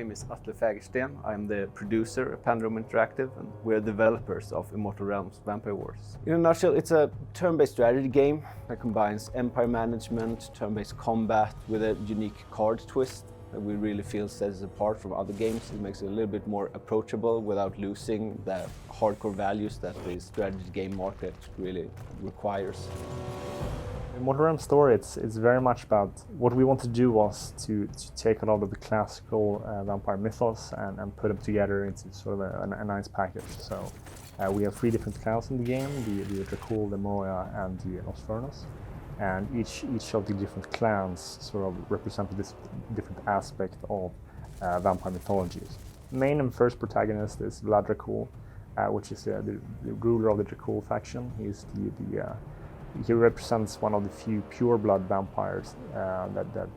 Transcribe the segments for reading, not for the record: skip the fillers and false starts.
name is Atle Fagersten. I'm the producer at Palindrome Interactive, and we're developers of Immortal Realms Vampire Wars. In a nutshell, it's a turn-based strategy game that combines empire management, turn-based combat with a unique card twist that we really feel sets it apart from other games. It makes it a little bit more approachable without losing the hardcore values that the strategy game market really requires. Immortal Realms story, it's very much about what we want to do was to take a lot of the classical vampire mythos and put them together into sort of a nice package. So we have 3 different clans in the game, the Dracul, the Moroia and the Nosfernus. And each of the different clans sort of represent this different aspect of vampire mythologies. Main and first protagonist is Vlad Dracul, which is the ruler of the Dracul faction. He's he represents one of the few pure-blood vampires that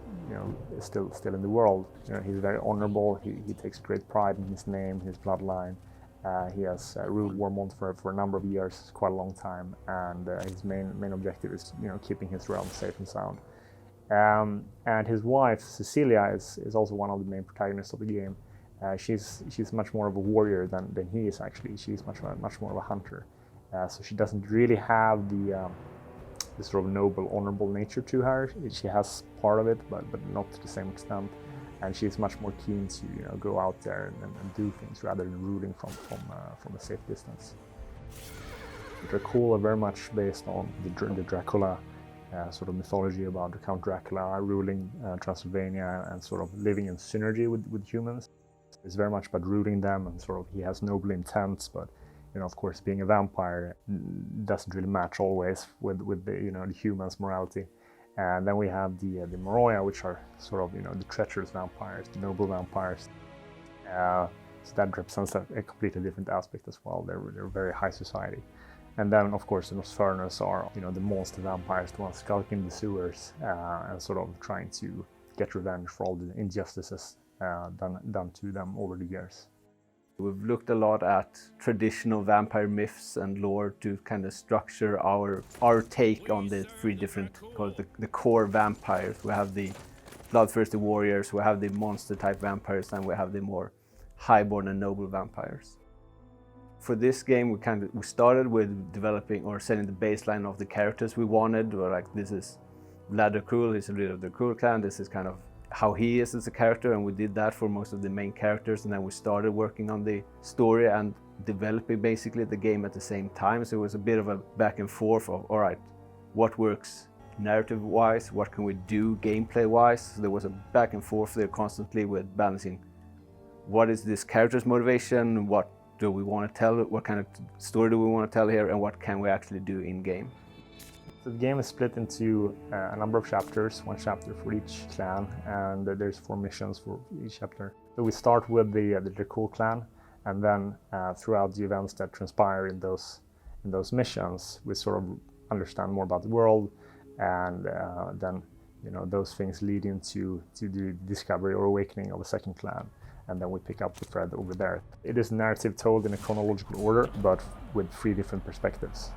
is still in the world. He's very honorable. He takes great pride in his name, his bloodline. He has ruled Warmont for a number of years, quite a long time, and his main objective is keeping his realm safe and sound. And his wife Cecila is also one of the main protagonists of the game. She's much more of a warrior than he is actually. She's much more of a hunter. So she doesn't really have the sort of noble, honorable nature to her. She has part of it, but not to the same extent. And she's much more keen to go out there and do things rather than ruling from a safe distance. Dracul are very much based on the Dracula sort of mythology about Count Dracula ruling Transylvania and sort of living in synergy with humans. It's very much about ruling them, and sort of he has noble intents, but of course, being a vampire doesn't really match always with the the humans' morality. And then we have the Moroia, which are sort of the treacherous vampires, the noble vampires. So that represents a completely different aspect as well. They're very high society. And then, of course, the Nosfernus are the monster vampires, the ones skulking the sewers and sort of trying to get revenge for all the injustices done to them over the years. We've looked a lot at traditional vampire myths and lore to kind of structure our take on the 3 different, called the core vampires. We have the bloodthirsty warriors, we have the monster type vampires, and we have the more highborn and noble vampires. For this game, we started with developing or setting the baseline of the characters we wanted. We're like, this is Vlad Dracul, he's a leader of the Dracul clan. This is kind of how he is as a character, and we did that for most of the main characters, and then we started working on the story and developing basically the game at the same time. So it was a bit of a back and forth of, all right, what works narrative-wise, what can we do gameplay-wise? So there was a back and forth there constantly with balancing what is this character's motivation, what do we want to tell, what kind of story do we want to tell here, and what can we actually do in-game. So the game is split into a number of chapters, 1 chapter for each clan, and there's 4 missions for each chapter. So we start with the Dracul clan, and then throughout the events that transpire in those missions, we sort of understand more about the world, and then those things lead into the discovery or awakening of a second clan, and then we pick up the thread over there. It is a narrative told in a chronological order, but with 3 different perspectives.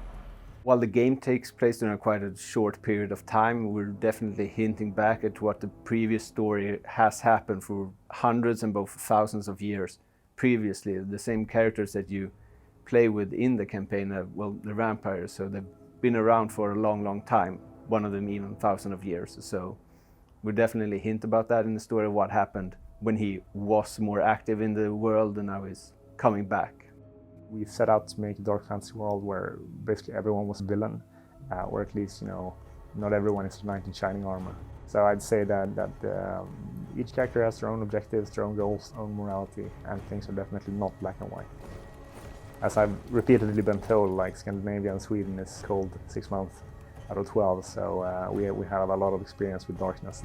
While the game takes place during quite a short period of time, we're definitely hinting back at what the previous story has happened for hundreds and both thousands of years previously. The same characters that you play with in the campaign are, well, the vampires, so they've been around for a long time, one of them even 1,000 of years. So we definitely hint about that in the story, what happened when he was more active in the world and now he's coming back. We set out to make a dark fantasy world where basically everyone was a villain, or at least, not everyone is a knight in shining armor. So I'd say that each character has their own objectives, their own goals, own morality, and things are definitely not black and white. As I've repeatedly been told, like Scandinavia and Sweden is cold 6 months out of 12, so we have a lot of experience with darkness.